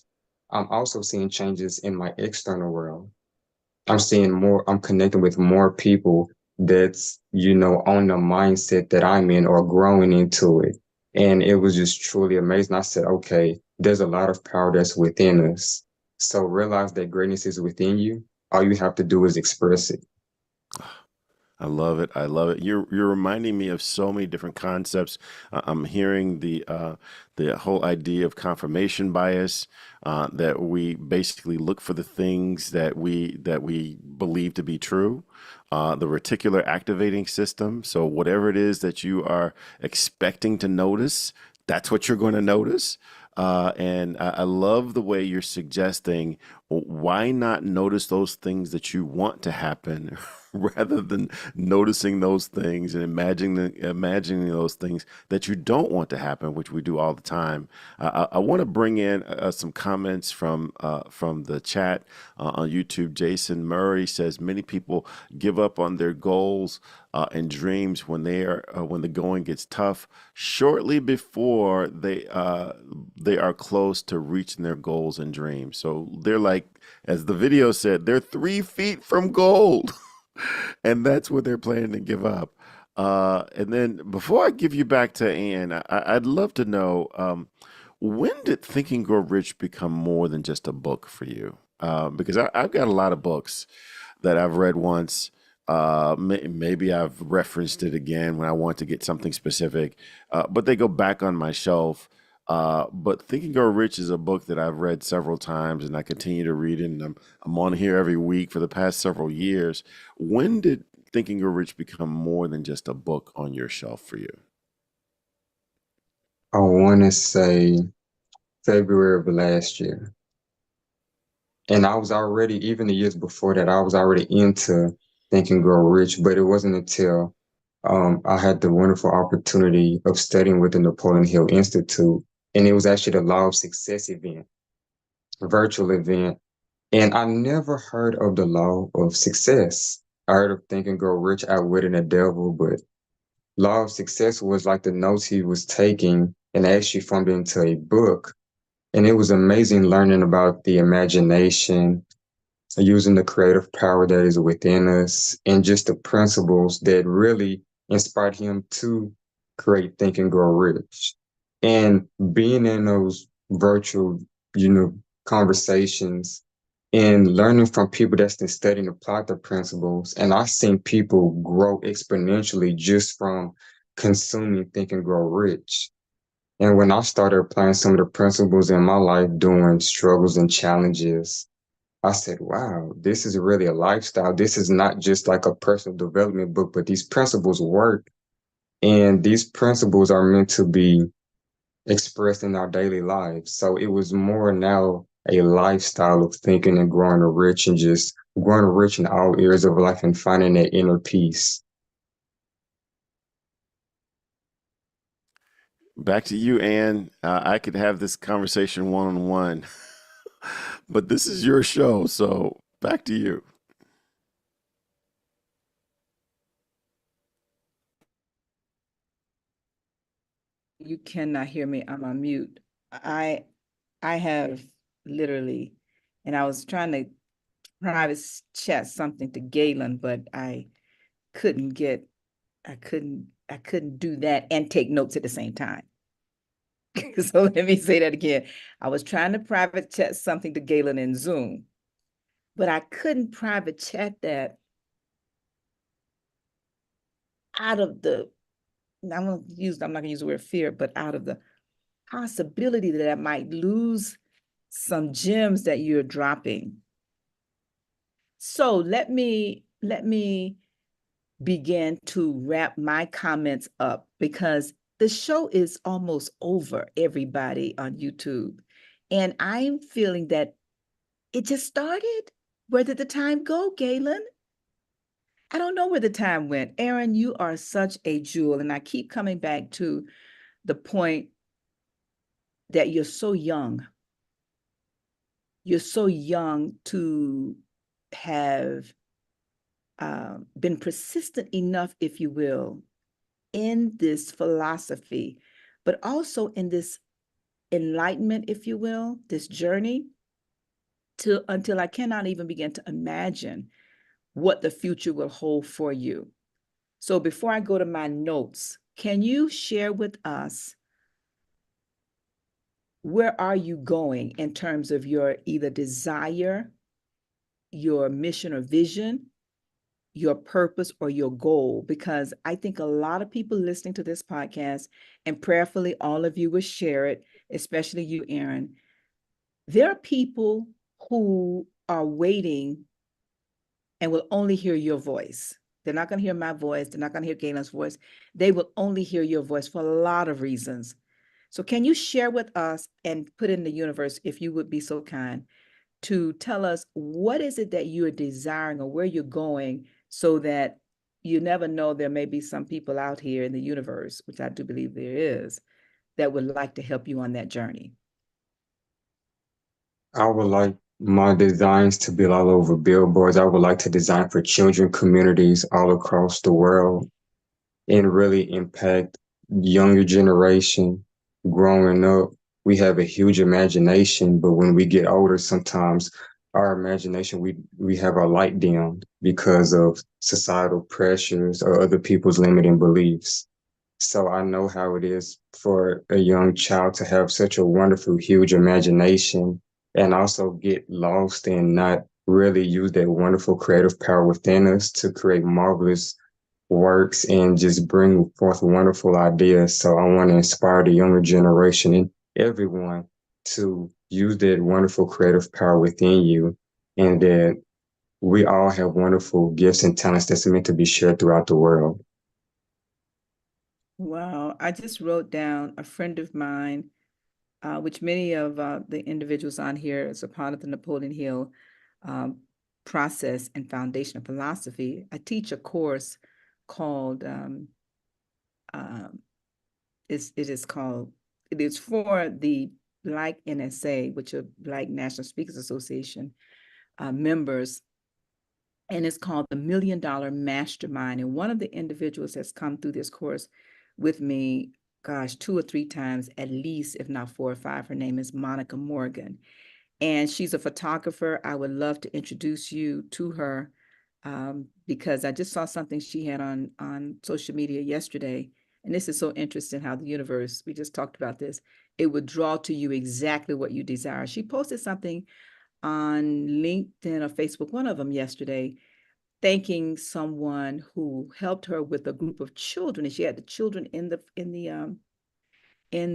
I'm also seeing changes in my external world. I'm connecting with more people that's, on the mindset that I'm in or growing into it. And it was just truly amazing. I said, okay, there's a lot of power that's within us. So realize that greatness is within you. All you have to do is express it. I love it. I love it. You're reminding me of so many different concepts. I'm hearing the whole idea of confirmation bias, that we basically look for the things that we believe to be true. The reticular activating system. So whatever it is that you are expecting to notice, that's what you're going to notice. And I love the way you're suggesting, why not notice those things that you want to happen rather than noticing those things and imagining those things that you don't want to happen, which we do all the time. I want to bring in some comments from the chat on YouTube. Jason Murray says many people give up on their goals and dreams when the going gets tough, shortly before they are close to reaching their goals and dreams. So they're like, as the video said, they're 3 feet from gold. And that's what they're planning to give up. And then before I give you back to Ann, I'd love to know, when did Think and Grow Rich become more than just a book for you? Because I've got a lot of books that I've read once. Maybe I've referenced it again when I want to get something specific, but they go back on my shelf. But Think and Grow Rich is a book that I've read several times, and I continue to read it. And I'm on here every week for the past several years. When did Think and Grow Rich become more than just a book on your shelf for you? I want to say February of last year. And I was already, even the years before that, I was already into Think and Grow Rich, but it wasn't until I had the wonderful opportunity of studying with the Napoleon Hill Institute. And it was actually the Law of Success event, a virtual event. And I never heard of the Law of Success. I heard of Think and Grow Rich, Outwitting the Devil, but Law of Success was like the notes he was taking and actually formed into a book. And it was amazing learning about the imagination, using the creative power that is within us, and just the principles that really inspired him to create Think and Grow Rich. And being in those virtual, you know, conversations and learning from people that's been studying applied the principles. And I've seen people grow exponentially just from consuming Think and Grow Rich. And when I started applying some of the principles in my life during struggles and challenges, I said, wow, this is really a lifestyle. This is not just like a personal development book, but these principles work. And these principles are meant to be expressed in our daily lives. So it was more now a lifestyle of thinking and growing rich and just growing rich in all areas of life and finding that inner peace. Back to you, Ann. I could have this conversation one on one, but this is your show, so back to you. You cannot hear me. I'm on mute. I have literally, and I was trying to private chat something to Galen, but couldn't get, I couldn't do that and take notes at the same time. So let me say that again. I was trying to private chat something to Galen in Zoom, but I couldn't private chat that out of the, I'm not gonna use the word fear, but out of the possibility that I might lose some gems that you're dropping. So let me begin to wrap my comments up because the show is almost over, everybody on YouTube. And I'm feeling that it just started. Where did the time go, Galen? I don't know where the time went. Aaron, you are such a jewel. And I keep coming back to the point that you're so young. You're so young to have been persistent enough, if you will, in this philosophy, but also in this enlightenment, if you will, this journey to until I cannot even begin to imagine what the future will hold for you. So before I go to my notes, can you share with us where are you going in terms of your either desire, your mission or vision, your purpose or your goal? Because I think a lot of people listening to this podcast, and prayerfully all of you will share it, especially you, Aaron. There are people who are waiting and will only hear your voice. They're not going to hear my voice. They're not going to hear Galen's voice. They will only hear your voice for a lot of reasons. So can you share with us and put in the universe, if you would be so kind, to tell us what is it that you are desiring or where you're going, so that you never know, there may be some people out here in the universe, which I do believe there is, that would like to help you on that journey. I would like my designs to be all over billboards. I would like to design for children communities all across the world and really impact younger generation growing up. We have a huge imagination, but when we get older, sometimes our imagination, we have our light dimmed because of societal pressures or other people's limiting beliefs. So I know how it is for a young child to have such a wonderful, huge imagination and also get lost and not really use that wonderful creative power within us to create marvelous works and just bring forth wonderful ideas. So I want to inspire the younger generation and everyone to use that wonderful creative power within you, and that we all have wonderful gifts and talents that's meant to be shared throughout the world. Wow. I just wrote down a friend of mine, which many of the individuals on here is a part of the Napoleon Hill um, process and foundation of philosophy. I teach a course called um, it is called, it is for the Black NSA, which are Black National Speakers Association members, and it's called the $1 Million Mastermind. And one of the individuals has come through this course with me, gosh, 2 or 3 times at least, if not 4 or 5. Her name is Monica Morgan, and she's a photographer. I would love to introduce you to her because I just saw something she had on social media yesterday. And this is so interesting how the universe, we just talked about this, it would draw to you exactly what you desire. She posted something on LinkedIn or Facebook, one of them yesterday, thanking someone who helped her with a group of children. And she had the children in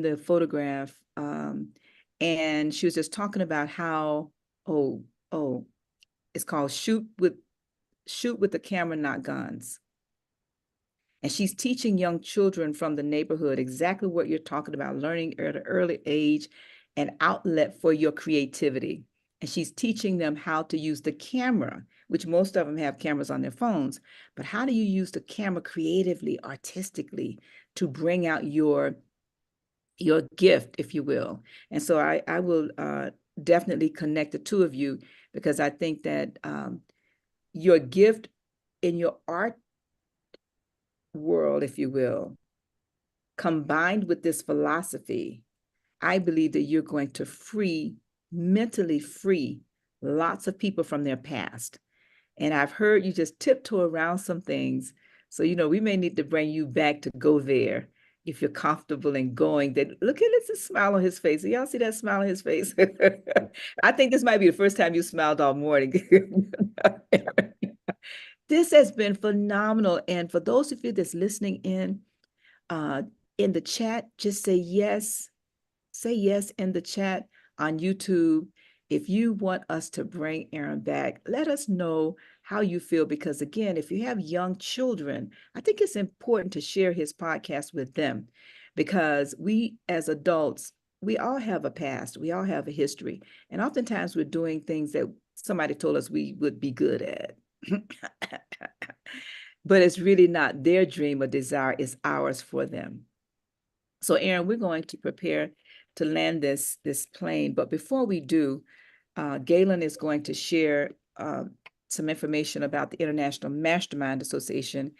the photograph. And she was just talking about how, oh, oh, it's called shoot with the camera, not guns. And she's teaching young children from the neighborhood exactly what you're talking about, learning at an early age, an outlet for your creativity. And she's teaching them how to use the camera, which most of them have cameras on their phones. But how do you use the camera creatively, artistically, to bring out your gift, if you will? And so I will definitely connect the two of you, because I think that your gift in your art world, if you will, combined with this philosophy, I believe that you're going to mentally free lots of people from their past. And I've heard you just tiptoe around some things. So, we may need to bring you back to go there if you're comfortable in going. That, look at this smile on his face. Y'all see that smile on his face? I think this might be the first time you smiled all morning. This has been phenomenal. And for those of you that's listening in the chat, just say yes. Say yes in the chat on YouTube. If you want us to bring Aaron back, let us know how you feel. Because again, if you have young children, I think it's important to share his podcast with them, because we as adults, we all have a past, we all have a history. And oftentimes we're doing things that somebody told us we would be good at. But it's really not their dream or desire, it's ours for them. So Aaron, we're going to prepare to land this plane. But before we do, Galen is going to share some information about the International Mastermind Association.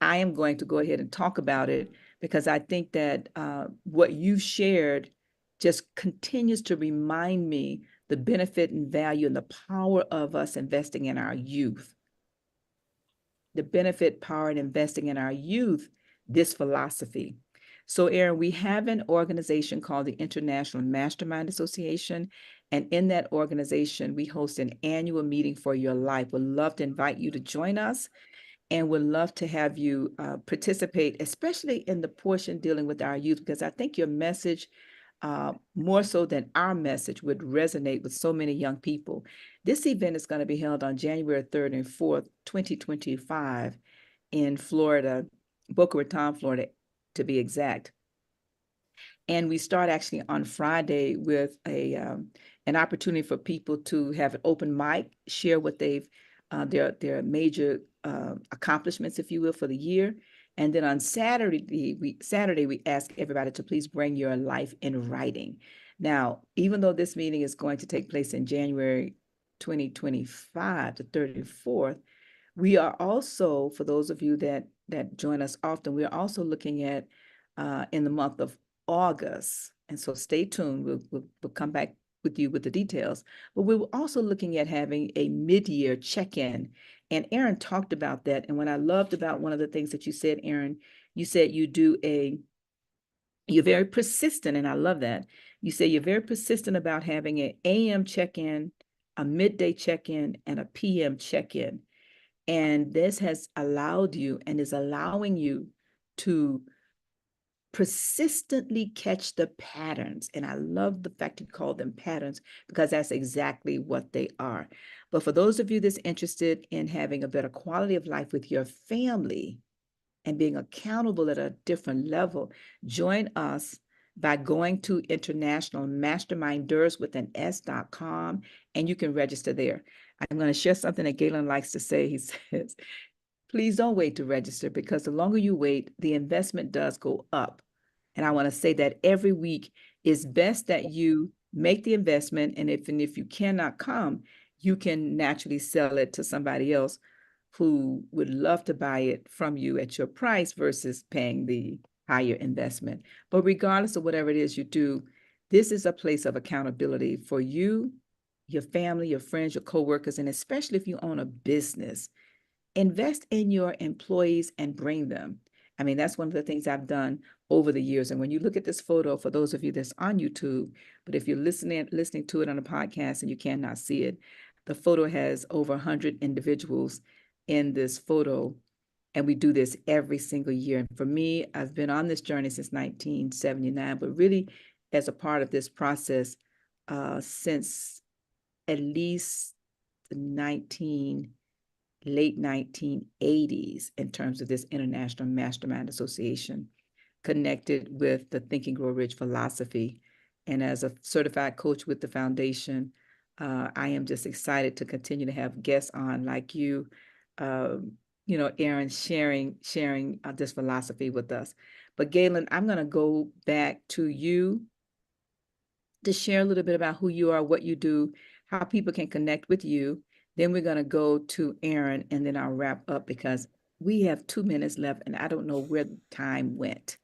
I am going to go ahead and talk about it, because I think that what you shared just continues to remind me the benefit and value and the power of us investing in our youth. The benefit, power, and investing in our youth, this philosophy. So, Aaron, we have an organization called the International Mastermind Association. And in that organization, we host an annual meeting for your life. We'd love to invite you to join us, and would love to have you participate, especially in the portion dealing with our youth, because I think your message, more so than our message, would resonate with so many young people. This event is going to be held on January 3rd and 4th, 2025 in Florida, Boca Raton, Florida, to be exact. And we start actually on Friday with an opportunity for people to have an open mic, share what they've their major accomplishments, if you will, for the year. And then on Saturday, we ask everybody to please bring your life in writing. Now, even though this meeting is going to take place in January 2025, the 3rd and 4th, we are also, for those of you that join us often, we are also looking at in the month of August. And so stay tuned. We'll come back with you with the details. But we were also looking at having a mid-year check-in. And Aaron talked about that. And what I loved about one of the things that you said, Aaron, you said you're very persistent, and I love that. You say you're very persistent about having an AM check-in, a midday check-in, and a PM check-in. And this has allowed you and is allowing you to persistently catch the patterns. And I love the fact you call them patterns because that's exactly what they are. But for those of you that's interested in having a better quality of life with your family and being accountable at a different level, join us by going to International Masterminders with an S.com, and you can register there. I'm going to share something that Galen likes to say. He says, please don't wait to register because the longer you wait, the investment does go up. And I want to say that every week it's best that you make the investment. And if you cannot come, you can naturally sell it to somebody else who would love to buy it from you at your price versus paying the higher investment. But regardless of whatever it is you do, this is a place of accountability for you, your family, your friends, your coworkers, and especially if you own a business. Invest in your employees and bring them. I mean, that's one of the things I've done over the years. And when you look at this photo, for those of you that's on YouTube, but if you're listening to it on a podcast and you cannot see it, the photo has over 100 individuals in this photo. And we do this every single year. And for me, I've been on this journey since 1979, but really as a part of this process since at least the late 1980s in terms of this International Mastermind Association connected with the Think and Grow Rich philosophy. And as a certified coach with the foundation, I am just excited to continue to have guests on like you, Aaron, sharing this philosophy with us. But Galen, I'm going to go back to you to share a little bit about who you are, what you do, how people can connect with you. Then we're going to go to Aaron, and then I'll wrap up because we have 2 minutes left, and I don't know where the time went.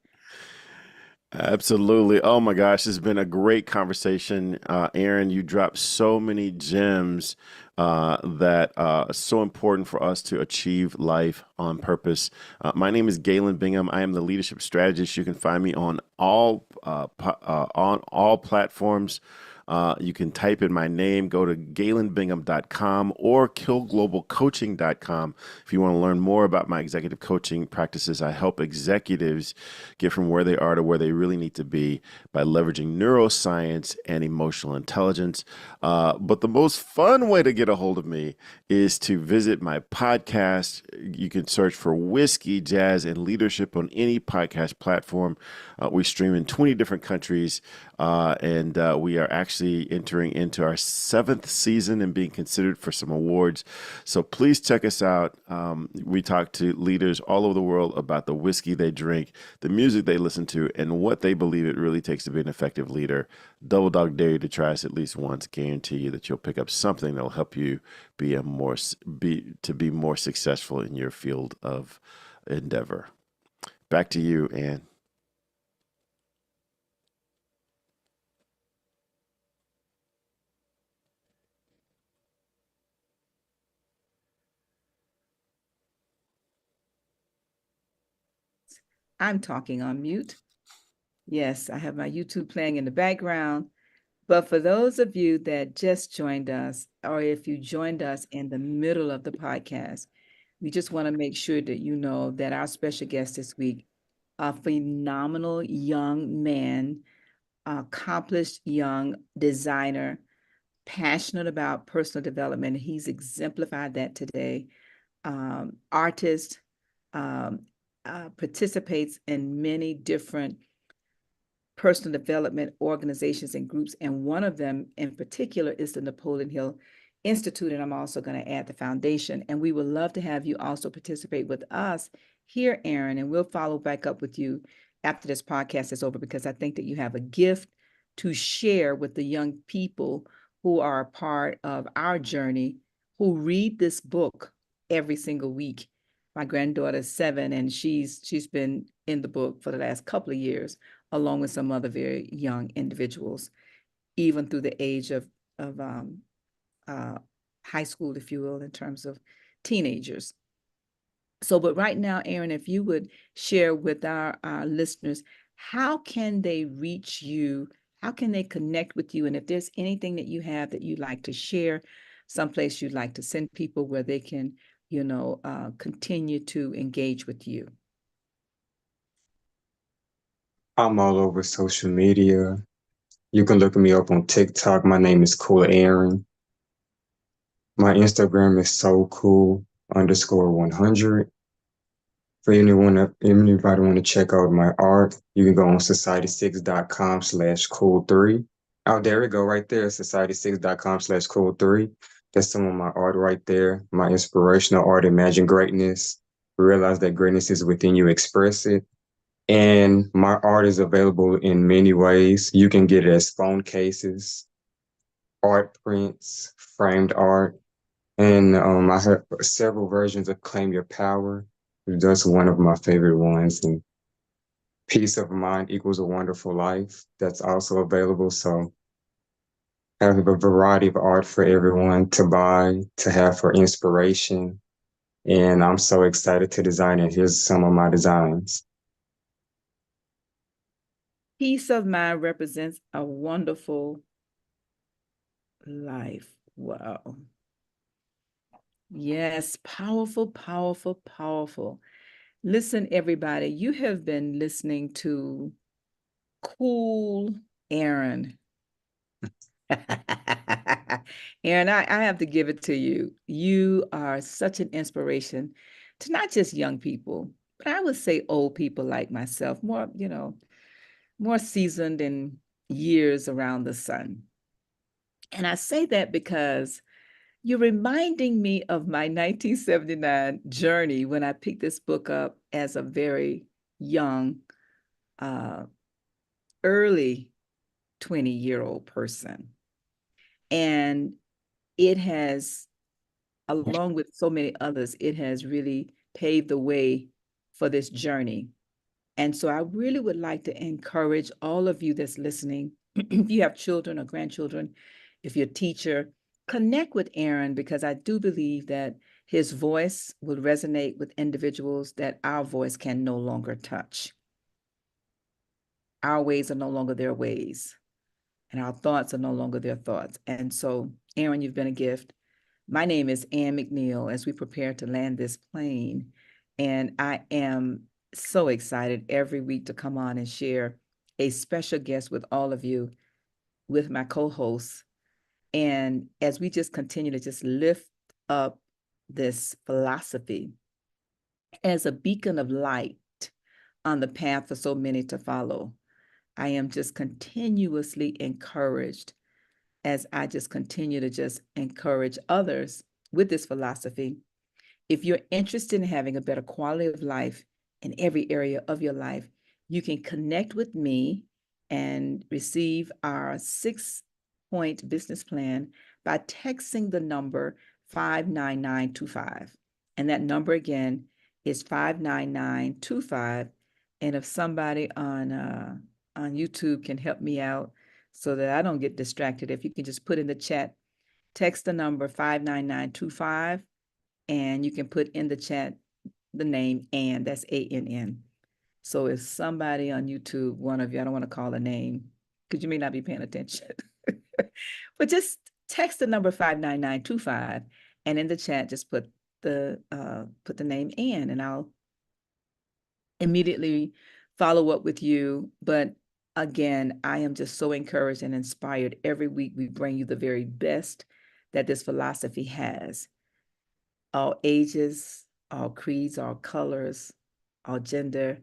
Absolutely. Oh my gosh, it's been a great conversation. Aaron, you dropped so many gems that are so important for us to achieve life on purpose. My name is Galen Bingham. I am the leadership strategist. You can find me on all platforms. You can type in my name, go to galenbingham.com or killglobalcoaching.com. If you want to learn more about my executive coaching practices, I help executives get from where they are to where they really need to be by leveraging neuroscience and emotional intelligence. But the most fun way to get a hold of me is to visit my podcast. You can search for Whiskey, Jazz, and Leadership on any podcast platform. We stream in 20 different countries, and we are actually entering into our 7th season and being considered for some awards. So please check us out. We talk to leaders all over the world about the whiskey they drink, the music they listen to, and what they believe it really takes to be an effective leader. Double dog dare you to try us at least once. Guarantee you that you'll pick up something that'll help you be more successful in your field of endeavor. Back to you, Ann. I'm talking on mute. Yes, I have my YouTube playing in the background. But for those of you that just joined us, or if you joined us in the middle of the podcast, we just want to make sure that you know that our special guest this week, a phenomenal young man, accomplished young designer, passionate about personal development. He's exemplified that today. Artist, participates in many different personal development organizations and groups. And one of them in particular is the Napoleon Hill Institute. And I'm also going to add the foundation. And we would love to have you also participate with us here, Aaron. And we'll follow back up with you after this podcast is over, because I think that you have a gift to share with the young people who are a part of our journey, who read this book every single week. My granddaughter is 7, and she's been in the book for the last couple of years, along with some other very young individuals, even through the age of high school, if you will, in terms of teenagers. So, but right now, Aaron, if you would share with our listeners, how can they reach you? How can they connect with you? And if there's anything that you have that you'd like to share, someplace you'd like to send people where they can, continue to engage with you. I'm all over social media. You can look me up on TikTok. My name is Cool Aaron. My Instagram is so cool _100. For anybody want to check out my art, you can go on society6.com/cool3. Oh, there we go, right there, society6.com/cool3. That's some of my art right there. My inspirational art, imagine greatness. Realize that greatness is within you, express it. And my art is available in many ways. You can get it as phone cases, art prints, framed art. And I have several versions of Claim Your Power. That's one of my favorite ones. And Peace of Mind Equals a Wonderful Life. That's also available. So I have a variety of art for everyone to buy, to have for inspiration. And I'm so excited to design it. Here's some of my designs. Peace of mind represents a wonderful life. Wow. Yes, powerful, powerful, powerful. Listen, everybody, you have been listening to Cool Aaron. Aaron, I have to give it to you. You are such an inspiration to not just young people, but I would say old people like myself, more, more seasoned in years around the sun. And I say that because you're reminding me of my 1979 journey when I picked this book up as a very young, uh, early 20-year-old person. And it has, along with so many others, it has really paved the way for this journey. And so I really would like to encourage all of you that's listening, if you have children or grandchildren, if you're a teacher, connect with Aaron, because I do believe that his voice will resonate with individuals that our voice can no longer touch. Our ways are no longer their ways, and our thoughts are no longer their thoughts. And so, Aaron, you've been a gift. My name is Ann McNeil as we prepare to land this plane. And I am so excited every week to come on and share a special guest with all of you, with my co-hosts. And as we just continue to just lift up this philosophy as a beacon of light on the path for so many to follow, I am just continuously encouraged as I just continue to just encourage others with this philosophy. If you're interested in having a better quality of life in every area of your life, you can connect with me and receive our 6-point business plan by texting the number 59925. And that number again is 59925. And if somebody on YouTube can help me out so that I don't get distracted, if you can just put in the chat, text the number 59925, and you can put in the chat the name Ann, that's ANN. So if somebody on YouTube, one of you, I don't want to call a name because you may not be paying attention, but just text the number 59925, and in the chat just put the name Ann, and I'll immediately follow up with you. But again, I am just so encouraged and inspired. Every week we bring you the very best that this philosophy has. All ages, all creeds, all colors, all gender,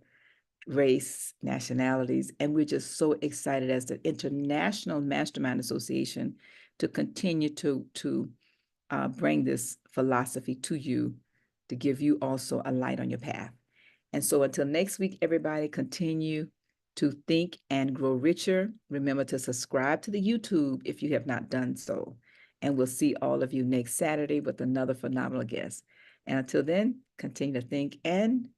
race, nationalities. And we're just so excited as the International Mastermind Association to continue to bring this philosophy to you, to give you also a light on your path. And so until next week, everybody, continue to think and grow richer. Remember to subscribe to the YouTube if you have not done so. And we'll see all of you next Saturday with another phenomenal guest. And until then, continue to think and